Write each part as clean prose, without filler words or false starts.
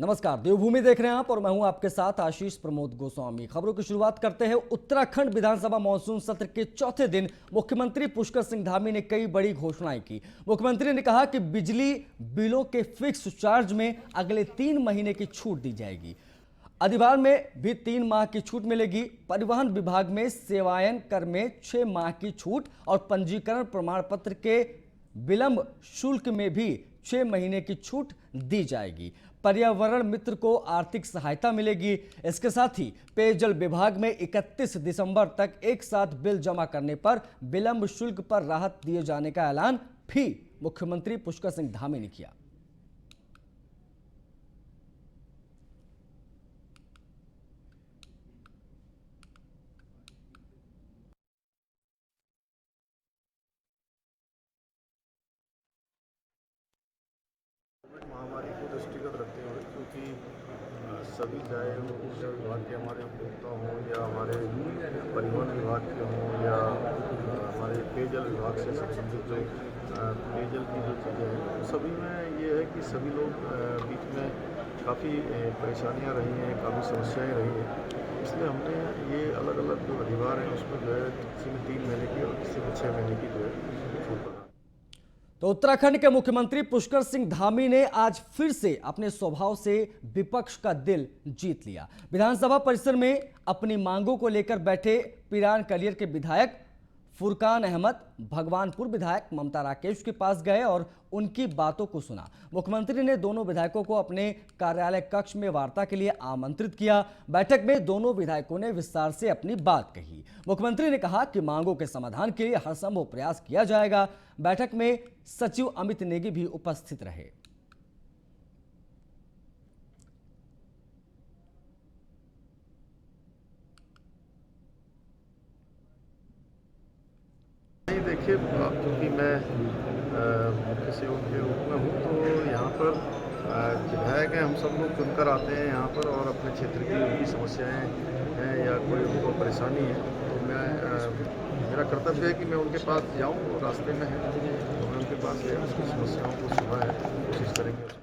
नमस्कार, देवभूमि देख रहे हैं आप और मैं हूं आपके साथ आशीष प्रमोद गोस्वामी। खबरों की शुरुआत करते हैं। उत्तराखंड विधानसभा मानसून सत्र के चौथे दिन मुख्यमंत्री पुष्कर सिंह धामी ने कई बड़ी घोषणाएं की। मुख्यमंत्री ने कहा कि बिजली बिलों के फिक्स चार्ज में अगले 3 महीने की छूट दी जाएगी। अधिभार में भी 3 माह की छूट मिलेगी। परिवहन विभाग में सेवायन कर में 6 माह की छूट और पंजीकरण प्रमाण पत्र के विलंब शुल्क में भी 6 महीने की छूट दी जाएगी। पर्यावरण मित्र को आर्थिक सहायता मिलेगी। इसके साथ ही पेयजल विभाग में 31 दिसंबर तक एक साथ बिल जमा करने पर विलंब शुल्क पर राहत दिए जाने का ऐलान भी मुख्यमंत्री पुष्कर सिंह धामी ने किया। महामारी को दृष्टिगत रखते हुए, क्योंकि सभी चाहे वो ऊर्जा विभाग के हमारे उपभोक्ता हों या हमारे परिवहन विभाग के हों या हमारे पेयजल विभाग से संबंधित जो पेयजल की जो चीज़ें हैं, तो सभी में ये है कि सभी लोग बीच में काफ़ी परेशानियां रही हैं, काफ़ी समस्याएं रही हैं। इसलिए हमने ये अलग अलग जो अधिभार हैं उसमें जो है किसी में 3 महीने की और किसी में 6 महीने की जो है छूट प्रदान। तो उत्तराखंड के मुख्यमंत्री पुष्कर सिंह धामी ने आज फिर से अपने स्वभाव से विपक्ष का दिल जीत लिया। विधानसभा परिसर में अपनी मांगों को लेकर बैठे पिरान कलियर के विधायक फुरकान अहमद भगवानपुर विधायक ममता राकेश के पास गए और उनकी बातों को सुना। मुख्यमंत्री ने दोनों विधायकों को अपने कार्यालय कक्ष में वार्ता के लिए आमंत्रित किया। बैठक में दोनों विधायकों ने विस्तार से अपनी बात कही। मुख्यमंत्री ने कहा कि मांगों के समाधान के लिए हर संभव प्रयास किया जाएगा। बैठक में सचिव अमित नेगी भी उपस्थित रहे। देखिए, क्योंकि मैं मुख्य सेवक के रूप में हूँ, तो यहाँ पर विधायक हैं, हम सब लोग चुनकर आते हैं यहाँ पर और अपने क्षेत्र की उनकी समस्याएं हैं या कोई उनको परेशानी है, तो मैं मेरा कर्तव्य है कि मैं उनके पास जाऊँ और रास्ते में है तो मैं उनके पास गया, उसकी समस्याओं को सुना है, कोशिश करेंगे उसको।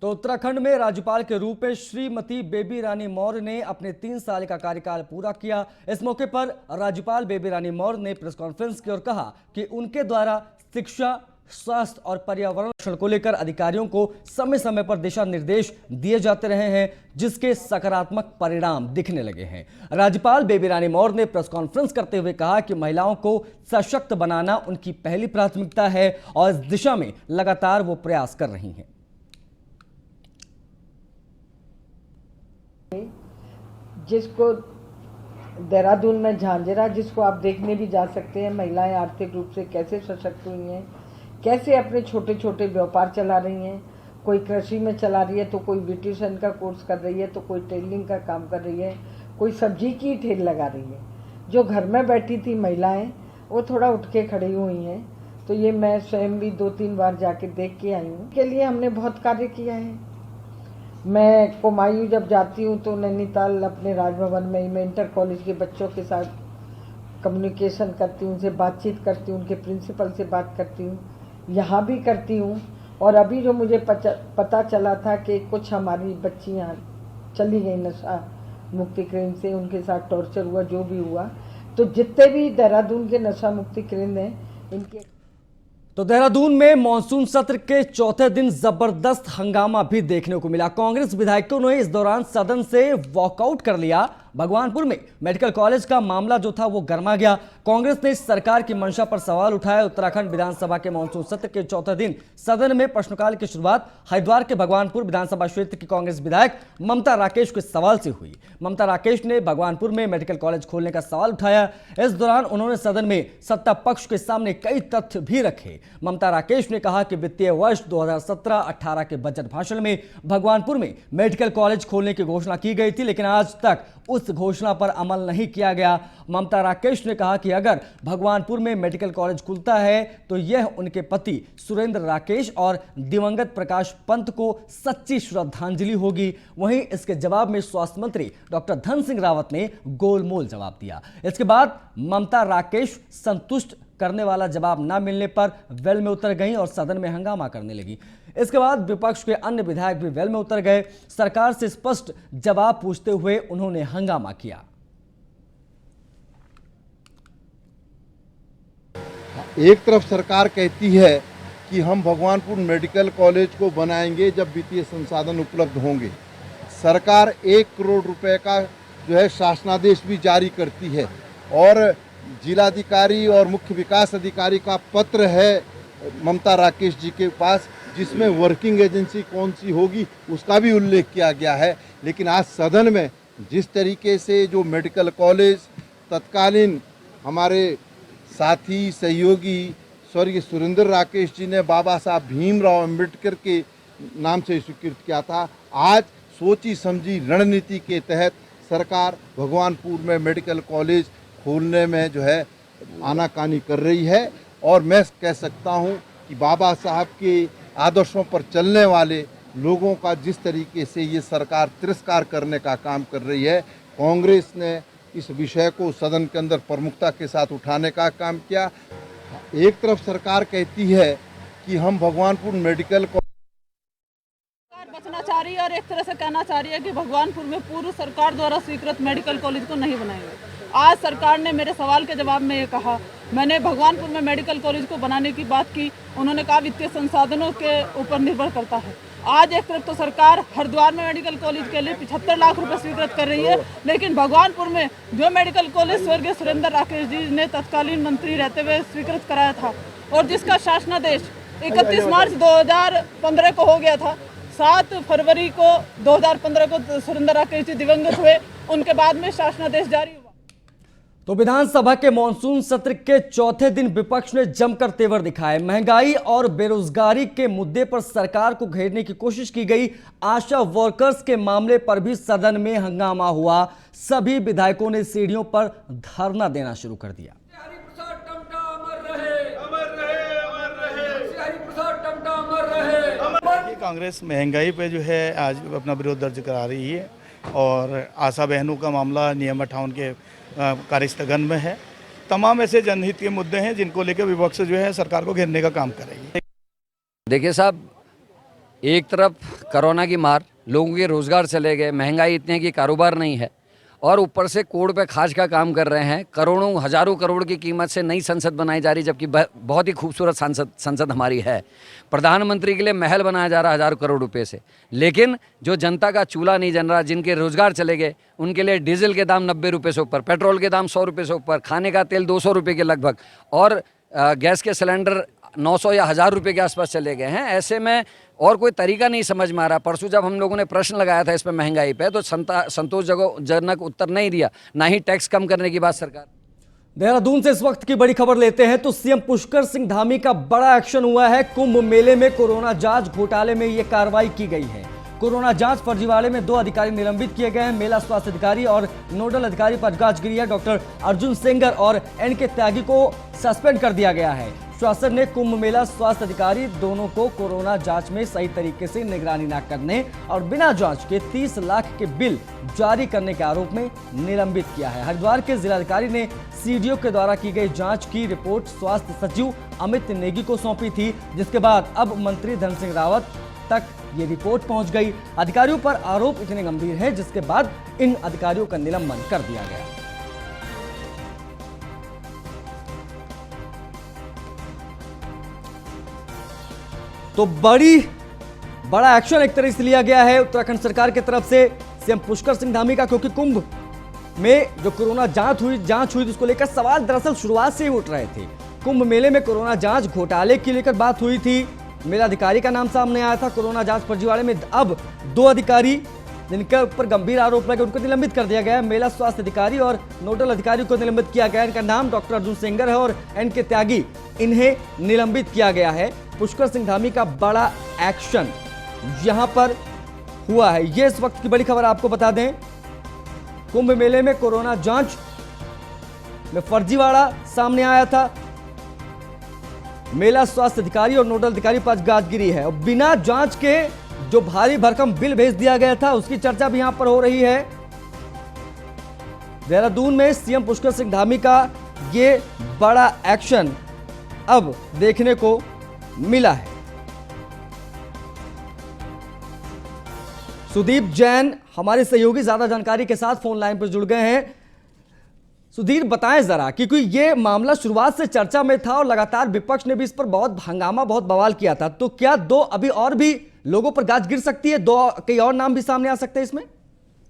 तो उत्तराखंड में राज्यपाल के रूप में श्रीमती बेबी रानी मौर्य ने अपने 3 साल का कार्यकाल पूरा किया। इस मौके पर राज्यपाल बेबी रानी मौर्य ने प्रेस कॉन्फ्रेंस की और कहा कि उनके द्वारा शिक्षा, स्वास्थ्य और पर्यावरण संरक्षण को लेकर अधिकारियों को समय समय पर दिशा निर्देश दिए जाते रहे हैं, जिसके सकारात्मक परिणाम दिखने लगे हैं। राज्यपाल बेबी रानी मौर्य ने प्रेस कॉन्फ्रेंस करते हुए कहा कि महिलाओं को सशक्त बनाना उनकी पहली प्राथमिकता है और इस दिशा में लगातार वो प्रयास कर रही हैं। जिसको देहरादून में झांझरा, जिसको आप देखने भी जा सकते हैं, महिलाएं आर्थिक रूप से कैसे सशक्त हुई हैं, कैसे अपने छोटे छोटे व्यापार चला रही हैं। कोई कृषि में चला रही है, तो कोई ब्यूटिशियन का कोर्स कर रही है, तो कोई टेलरिंग का काम कर रही है, कोई सब्जी की ठेल लगा रही है। जो घर में बैठी थी महिलाएं, वो थोड़ा उठ के खड़ी हुई हैं। तो ये मैं स्वयं भी 2-3 बार जाके देख के आई हूँ। के लिए हमने बहुत कार्य किया है। मैं कुमायूं जब जाती हूँ तो नैनीताल अपने राजभवन में मैं इंटर कॉलेज के बच्चों के साथ कम्युनिकेशन करती हूँ, उनसे बातचीत करती हूँ, उनके प्रिंसिपल से बात करती हूँ, यहाँ भी करती हूँ। और अभी जो मुझे पता चला था कि कुछ हमारी बच्चियाँ चली गई नशा मुक्ति केंद्र से, उनके साथ टॉर्चर हुआ, जो भी हुआ, तो जितने भी देहरादून के नशा मुक्ति केंद्र हैं इनके। तो देहरादून में मानसून सत्र के चौथे दिन जबरदस्त हंगामा भी देखने को मिला। कांग्रेस विधायकों ने इस दौरान सदन से वॉकआउट कर लिया। भगवानपुर में मेडिकल कॉलेज का मामला जो था वो गर्मा गया। कांग्रेस ने सरकार की मंशा पर सवाल उठाया। उत्तराखंड विधानसभा के मानसून सत्र के चौथे दिन सदन में प्रश्नकाल की शुरुआत हरिद्वार के भगवानपुर विधानसभा क्षेत्र की कांग्रेस विधायक ममता राकेश के सवाल से हुई। ममता राकेश ने भगवानपुर में मेडिकल कॉलेज खोलने का सवाल उठाया। इस दौरान उन्होंने सदन में सत्ता पक्ष के सामने कई तथ्य भी रखे। ममता राकेश ने कहा कि वित्तीय वर्ष 2017-18 के बजट भाषण में भगवानपुर में मेडिकल कॉलेज खोलने की घोषणा की गई थी, लेकिन आज तक उस घोषणा पर अमल नहीं किया गया। ममता राकेश ने कहा कि अगर भगवानपुर में मेडिकल कॉलेज खुलता है तो यह उनके पति सुरेंद्र राकेश और दिवंगत प्रकाश पंत को सच्ची श्रद्धांजलि होगी। वहीं इसके जवाब में स्वास्थ्य मंत्री डॉक्टर धन सिंह रावत ने गोलमोल जवाब दिया। इसके बाद ममता राकेश संतुष्ट करने वाला जवाब न मिलने पर वेल में उतर गईं और सदन में हंगामा करने लगी। इसके बाद विपक्ष के अन्य विधायक भी वेल में उतर गए। सरकार से स्पष्ट जवाब पूछते हुए उन्होंने हंगामा किया। एक तरफ सरकार कहती है कि हम भगवानपुर मेडिकल कॉलेज को बनाएंगे जब वित्तीय संसाधन उपलब्ध होंगे। सरकार 1 करोड़ रुपए का जो है शासनादेश भी जारी करती है और जिलाधिकारी और मुख्य विकास अधिकारी का पत्र है ममता राकेश जी के पास, जिसमें वर्किंग एजेंसी कौन सी होगी उसका भी उल्लेख किया गया है। लेकिन आज सदन में जिस तरीके से जो मेडिकल कॉलेज तत्कालीन हमारे साथी सहयोगी स्वर्गीय सुरेंद्र राकेश जी ने बाबा साहब भीमराव अंबेडकर के नाम से स्वीकृत किया था, आज सोची समझी रणनीति के तहत सरकार भगवानपुर में मेडिकल कॉलेज खोलने में जो है आनाकानी कर रही है। और मैं कह सकता हूं कि बाबा साहब के आदर्शों पर चलने वाले लोगों का जिस तरीके से ये सरकार तिरस्कार करने का काम कर रही है, कांग्रेस ने इस विषय को सदन के अंदर प्रमुखता के साथ उठाने का काम किया। एक तरफ सरकार कहती है कि हम भगवानपुर मेडिकल बचना चाह रही है और एक तरह से कहना चाह रही है कि भगवानपुर में पूर्व सरकार द्वारा स्वीकृत मेडिकल कॉलेज को नहीं बनाएंगे। आज सरकार ने मेरे सवाल के जवाब में ये कहा, मैंने भगवानपुर में मेडिकल कॉलेज को बनाने की बात की, उन्होंने कहा वित्तीय संसाधनों के ऊपर निर्भर करता है। आज एक तरफ तो सरकार हरिद्वार में मेडिकल कॉलेज के लिए 75 लाख रुपए स्वीकृत कर रही है, लेकिन भगवानपुर में जो मेडिकल कॉलेज स्वर्गीय सुरेंद्र राकेश जी ने तत्कालीन मंत्री रहते हुए स्वीकृत कराया था और जिसका शासनादेश 31 मार्च 2015 को हो गया था, 7 फरवरी को 2015 को सुरेंद्र राकेश जी दिवंगत हुए, उनके बाद में शासनादेश जारी हुआ। तो विधानसभा के मॉनसून सत्र के चौथे दिन विपक्ष ने जमकर तेवर दिखाए। महंगाई और बेरोजगारी के मुद्दे पर सरकार को घेरने की कोशिश की गई। आशा वर्कर्स के मामले पर भी सदन में हंगामा हुआ। सभी विधायकों ने सीढ़ियों पर धरना देना शुरू कर दिया। कांग्रेस महंगाई पे जो है आज अपना विरोध दर्ज करा रही है और आशा बहनों का मामला नियम 58 के कार्य स्थगन में है। तमाम ऐसे जनहित के मुद्दे हैं जिनको लेकर विपक्ष जो है सरकार को घेरने का काम कर रही है। देखिए साहब, एक तरफ कोरोना की मार, लोगों के रोजगार चले गए, महंगाई इतनी है कि कारोबार नहीं है और ऊपर से कोड़ पे खाज का काम कर रहे हैं। करोड़ों हजारों करोड़ की कीमत से नई संसद बनाई जा रही, जबकि बहुत ही खूबसूरत संसद हमारी है। प्रधानमंत्री के लिए महल बनाया जा रहा है हजारों करोड़ रुपए से, लेकिन जो जनता का चूल्हा नहीं जल रहा, जिनके रोजगार चले गए, उनके लिए डीजल के दाम 90 रुपये से ऊपर, पेट्रोल के दाम 100 रुपये से ऊपर, खाने का तेल 200 रुपये के लगभग और गैस के सिलेंडर 900 या 1000 रुपये के आसपास चले गए हैं। ऐसे में और कोई तरीका नहीं समझ में आ रहा। परसों जब हम लोगों ने प्रश्न लगाया था इस पर महंगाई पे, तो संतोषजनक उत्तर नहीं दिया, ना ही टैक्स कम करने की बात सरकार। देहरादून से इस वक्त की बड़ी खबर लेते हैं तो सीएम पुष्कर सिंह धामी का बड़ा एक्शन हुआ है। कुंभ मेले में कोरोना जांच घोटाले में यह कार्रवाई की गई है। कोरोना जांच फर्जीवाड़े में 2 अधिकारी निलंबित किए गए हैं। मेला स्वास्थ्य अधिकारी और नोडल अधिकारी पर जांच गिरी है। डॉक्टर अर्जुन सेंगर और एनके त्यागी को सस्पेंड कर दिया गया है। शासन ने कुंभ मेला स्वास्थ्य अधिकारी दोनों को कोरोना जांच में सही तरीके से निगरानी न करने और बिना जांच के 30 लाख के बिल जारी करने के आरोप में निलंबित किया है। हरिद्वार के जिलाधिकारी ने सीडीओ के द्वारा की गई जांच की रिपोर्ट स्वास्थ्य सचिव अमित नेगी को सौंपी थी, जिसके बाद अब मंत्री धन सिंह रावत तक ये रिपोर्ट पहुंच गई। अधिकारियों पर आरोप इतने गंभीर हैं जिसके बाद इन अधिकारियों का निलंबन कर दिया गया। तो बड़ा एक्शन एक तरह से लिया गया है उत्तराखंड सरकार की तरफ से सीएम पुष्कर सिंह धामी का, क्योंकि कुंभ में जो कोरोना जांच हुई उसको लेकर सवाल दरअसल शुरुआत से ही उठ रहे थे। कुंभ मेले में कोरोना जांच घोटाले की लेकर बात हुई थी। मेलाधिकारी का नाम सामने आया था। कोरोना जांच फर्जीवाड़े में अब 2 अधिकारी जिनके ऊपर गंभीर आरोप लगे उनको निलंबित कर दिया गया। मेला स्वास्थ्य अधिकारी और नोडल अधिकारी को निलंबित किया गया। इनका नाम डॉक्टर अर्जुन सेंगर है और एनके त्यागी, इन्हें निलंबित किया गया है। पुष्कर सिंह धामी का बड़ा एक्शन यहां पर हुआ है। ये इस वक्त की बड़ी खबर आपको बता दें। कुंभ मेले में कोरोना जांच में फर्जीवाड़ा सामने आया था। मेला स्वास्थ्य अधिकारी और नोडल अधिकारी पर जांच गिरी है और बिना जांच के जो भारी भरकम बिल भेज दिया गया था उसकी चर्चा भी यहां पर हो रही है। देहरादून में सीएम पुष्कर सिंह धामी का ये बड़ा एक्शन अब देखने को मिला है। सुदीप जैन हमारे सहयोगी ज्यादा जानकारी के साथ फोन लाइन पर जुड़ गए हैं। सुधीर, बताएं जरा, क्योंकि ये मामला शुरुआत से चर्चा में था और लगातार विपक्ष ने भी इस पर बहुत हंगामा, बहुत बवाल किया था, तो क्या अभी और भी लोगों पर गाज गिर सकती है? कई और नाम भी सामने आ सकते हैं इसमें?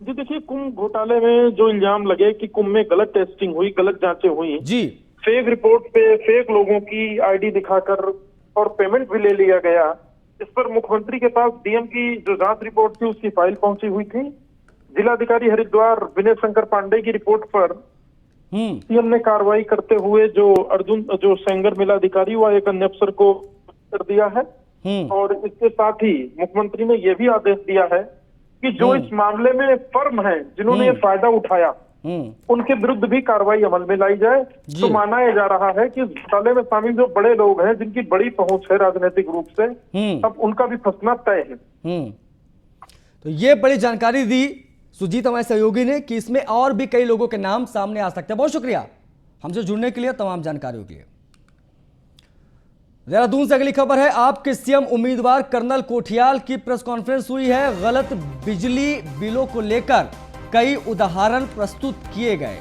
जी देखिए, कुंभ घोटाले में जो इल्जाम लगे कि कुंभ में गलत टेस्टिंग हुई, गलत जांचें हुई जी, फेक रिपोर्ट पे फेक लोगों की आईडी दिखाकर और पेमेंट भी ले लिया गया, इस पर मुख्यमंत्री के पास डीएम की जो जांच रिपोर्ट थी उसकी फाइल पहुंची हुई थी। जिलाधिकारी हरिद्वार विनय शंकर पांडे की रिपोर्ट पर सीएम ने कार्रवाई करते हुए जो सेंगर मिलाधिकारी हुआ एक अन्य अफसर को कर दिया है। और इसके साथ ही मुख्यमंत्री ने यह भी आदेश दिया है कि जो इस मामले में फर्म है जिन्होंने ये फायदा उठाया उनके विरुद्ध भी कार्रवाई अमल में लाई जाए। तो माना यह जा रहा है कि इस घोटाले में शामिल जो बड़े लोग हैं जिनकी बड़ी पहुंच है राजनीतिक रूप से, अब उनका भी फंसना तय है। तो ये बड़ी जानकारी दी सुजीत हमारे सहयोगी ने कि इसमें और भी कई लोगों के नाम सामने आ सकते हैं। बहुत शुक्रिया हमसे जुड़ने के लिए, तमाम जानकारियों के लिए। देहरादून से अगली खबर है, आपके सीएम उम्मीदवार कर्नल कोठियाल की प्रेस कॉन्फ्रेंस हुई है। गलत बिजली बिलों को लेकर कई उदाहरण प्रस्तुत किए गए।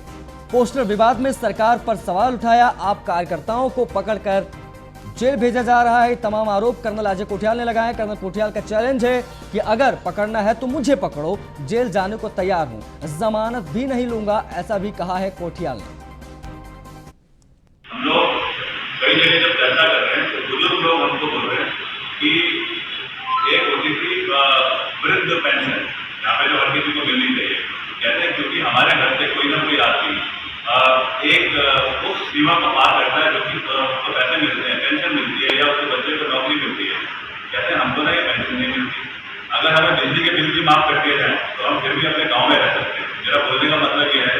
पोस्टर विवाद में सरकार पर सवाल उठाया। आप कार्यकर्ताओं को पकड़कर जेल भेजा जा रहा है, तमाम आरोप कर्नल अजय कोठियाल ने लगाए। कर्नल कोठियाल का चैलेंज है कि अगर पकड़ना है तो मुझे पकड़ो, जेल जाने को तैयार हूं, जमानत भी नहीं लूंगा, ऐसा भी कहा है कोठियाल ने। हम लोग कई जगह जब चर्चा कर रहे हैं तो बुजुर्ग लोग हमको बोल रहे हैं कि एक होती थी वृद्ध पेंशन, यहाँ पे जो हर किसी को मिलनी चाहिए, कहते हैं क्योंकि हमारे घर से कोई ना कोई आदमी एक उस सीमा को पार करता है जो कि उसको पैसे मिलते हैं, पेंशन मिलती है या उसके बच्चे को नौकरी मिलती है। कहते हैं हमको ना ये पेंशन नहीं मिलती, अगर हमें बिजली के बिल भी माफ कर दिए जाए तो हम फिर भी अपने गाँव में रह सकते हैं। मेरा बोलने का मतलब ये है,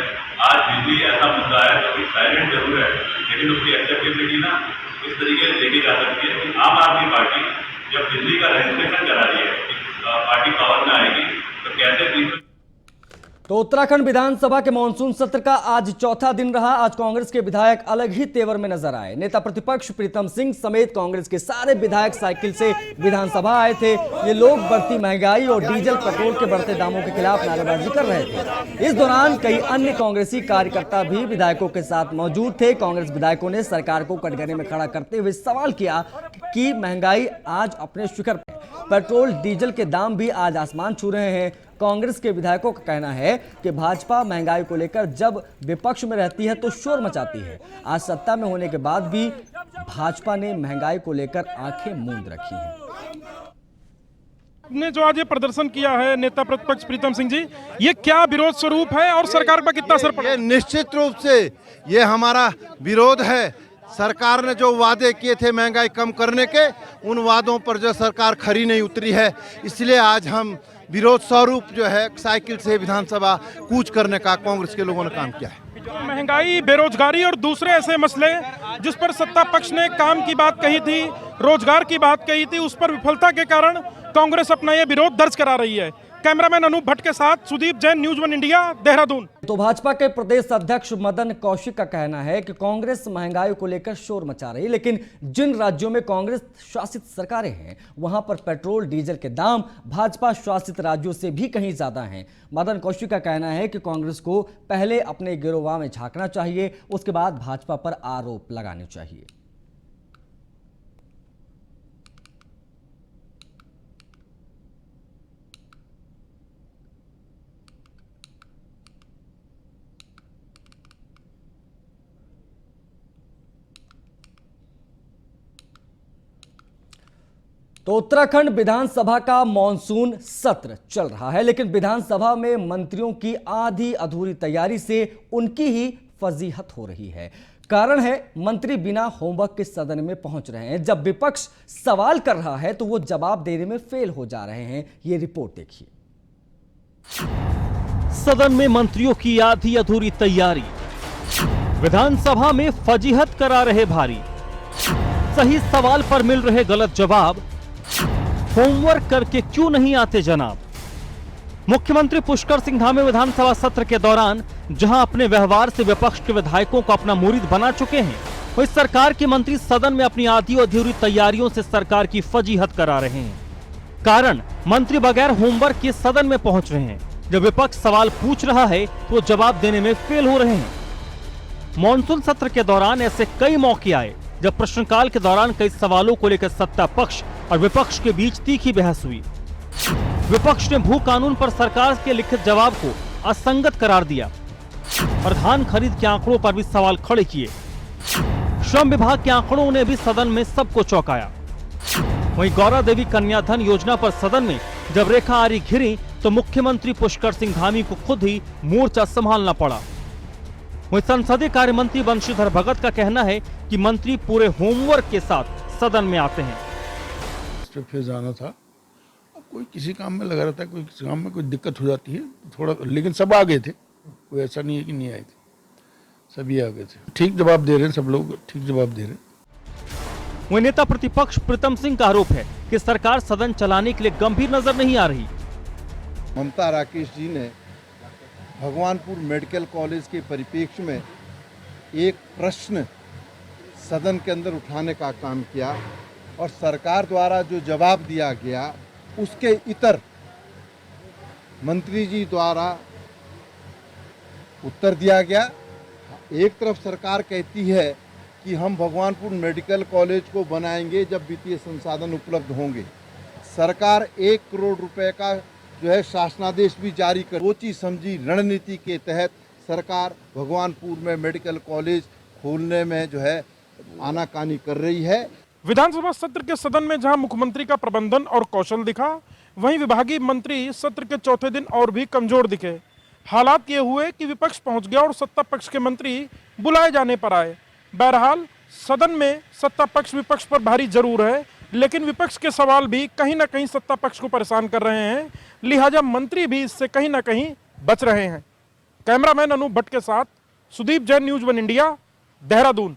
आज बिजली ऐसा मुद्दा है जो कि साइलेंट जरूर है, लेकिन उसकी एक्सेप्टेबिलिटी ना इस तरीके से देखी जा सकती है कि आम आदमी पार्टी जब बिजली का रजिस्ट्रेशन करा रही है, पार्टी पावर में आएगी तो कैसे। तो उत्तराखंड विधानसभा के मानसून सत्र का आज चौथा दिन रहा। आज कांग्रेस के विधायक अलग ही तेवर में नजर आए। नेता प्रतिपक्ष प्रीतम सिंह समेत कांग्रेस के सारे विधायक साइकिल से विधानसभा आए थे। ये लोग बढ़ती महंगाई और डीजल पेट्रोल के बढ़ते दामों के खिलाफ नारेबाजी कर रहे थे। इस दौरान कई अन्य कांग्रेसी कार्यकर्ता भी विधायकों के साथ मौजूद थे। कांग्रेस विधायकों ने सरकार को कटघरे में खड़ा करते हुए सवाल किया कि महंगाई आज अपने शिखर पर, पेट्रोल डीजल के दाम भी आज आसमान छू रहे हैं। कांग्रेस के विधायकों का कहना है कि भाजपा महंगाई को लेकर जब विपक्ष में रहती है तो शोर मचाती है। आज सत्ता में होने के बाद भी भाजपा ने महंगाई को लेकर आंखें मूंद रखी हैं। ने जो आज ये प्रदर्शन किया है नेता प्रतिपक्ष प्रीतम सिंह जी, ये क्या विरोध स्वरूप है और सरकार पर कितना असर पड़ा? निश्चित रूप से ये हमारा विरोध है। सरकार ने जो वादे किए थे महंगाई कम करने के, उन वादों पर जो सरकार खरी नहीं उतरी है, इसलिए आज हम विरोध स्वरूप जो है साइकिल से विधानसभा कूच करने का कांग्रेस के लोगों ने काम किया है। महंगाई, बेरोजगारी और दूसरे ऐसे मसले जिस पर सत्ता पक्ष ने काम की बात कही थी, रोजगार की बात कही थी, उस पर विफलता के कारण कांग्रेस अपना ये विरोध दर्ज करा रही है। कैमरामैन अनूप भट्ट के साथ सुदीप जैन, न्यूज़ 1 इंडिया, देहरादून। तो भाजपा के प्रदेश अध्यक्ष मदन कौशिक का कहना है कि कांग्रेस महंगाई को लेकर शोर मचा रही है, लेकिन जिन राज्यों में कांग्रेस शासित सरकारें हैं वहां पर पेट्रोल डीजल के दाम भाजपा शासित राज्यों से भी कहीं ज्यादा हैं। मदन कौशिक का कहना है कि कांग्रेस को पहले अपने गिरोह में झांकना चाहिए, उसके बाद भाजपा पर आरोप लगाने चाहिए। तो उत्तराखंड विधानसभा का मॉनसून सत्र चल रहा है, लेकिन विधानसभा में मंत्रियों की आधी अधूरी तैयारी से उनकी ही फजीहत हो रही है। कारण है मंत्री बिना होमवर्क के सदन में पहुंच रहे हैं। जब विपक्ष सवाल कर रहा है तो वो जवाब देने में फेल हो जा रहे हैं। ये रिपोर्ट देखिए। सदन में मंत्रियों की आधी अधूरी तैयारी, विधानसभा में फजीहत करा रहे भारी, सही सवाल पर मिल रहे गलत जवाब, होमवर्क करके क्यों नहीं आते जनाब। मुख्यमंत्री पुष्कर सिंह धामी विधानसभा सत्र के दौरान जहां अपने व्यवहार से विपक्ष के विधायकों को अपना मुरीद बना चुके हैं, वही सरकार के मंत्री सदन में अपनी आधी अधूरी तैयारियों से सरकार की फजीहत करा रहे हैं। कारण मंत्री बगैर होमवर्क के सदन में पहुंच रहे हैं। जब विपक्ष सवाल पूछ रहा है तो जवाब देने में फेल हो रहे हैं। मॉनसून सत्र के दौरान ऐसे कई मौके आए जब प्रश्नकाल के दौरान कई सवालों को लेकर सत्ता पक्ष और विपक्ष के बीच तीखी बहस हुई। विपक्ष ने भू कानून पर सरकार के लिखित जवाब को असंगत करार दिया और धान खरीद के आंकड़ों पर भी सवाल खड़े किए। श्रम विभाग के आंकड़ों ने भी सदन में सबको चौंकाया। वहीं गौरा देवी कन्याधन योजना पर सदन में जब रेखा आर्य घिरी तो मुख्यमंत्री पुष्कर सिंह धामी को खुद ही मोर्चा संभालना पड़ा। वहीं संसदीय कार्य मंत्री बंशीधर भगत का कहना है कि मंत्री पूरे होमवर्क के साथ सदन में आते हैं। फिर जाना था, अब कोई किसी काम में लगा रहता है, कोई किसी काम में कोई दिक्कत हो जाती है थोड़ा, लेकिन सब आ गए थे, कोई ऐसा नहीं है कि नहीं आए थे, सभी आ गए थे। ठीक जवाब दे रहे हैं, सब लोग ठीक जवाब दे रहे हैं। वहीं नेता प्रतिपक्ष प्रीतम सिंह का आरोप है कि सरकार सदन चलाने के लिए गंभीर नजर नहीं आ रही। ममता राकेश जी ने भगवानपुर मेडिकल कॉलेज के परिप्रेक्ष्य में एक प्रश्न सदन के अंदर उठाने का काम किया और सरकार द्वारा जो जवाब दिया गया उसके इतर मंत्री जी द्वारा उत्तर दिया गया। एक तरफ सरकार कहती है कि हम भगवानपुर मेडिकल कॉलेज को बनाएंगे जब वित्तीय संसाधन उपलब्ध होंगे। सरकार 1 करोड़ रुपए का जो है शासनादेश भी जारी कर सोची समझी रणनीति के तहत सरकार भगवानपुर में मेडिकल कॉलेज खोलने में जो है आनाकानी कर रही है। विधानसभा सत्र के सदन में जहां मुख्यमंत्री का प्रबंधन और कौशल दिखा, वहीं विभागीय मंत्री सत्र के चौथे दिन और भी कमजोर दिखे। हालात ये हुए कि विपक्ष पहुंच गया और सत्ता पक्ष के मंत्री बुलाए जाने पर आए। बहरहाल सदन में सत्ता पक्ष विपक्ष पर भारी जरूर है, लेकिन विपक्ष के सवाल भी कहीं ना कहीं सत्ता पक्ष को परेशान कर रहे हैं, लिहाजा मंत्री भी इससे कहीं ना कहीं बच रहे हैं। कैमरामैन अनूप भट्ट के साथ सुदीप जैन, न्यूज़ 1 इंडिया, देहरादून।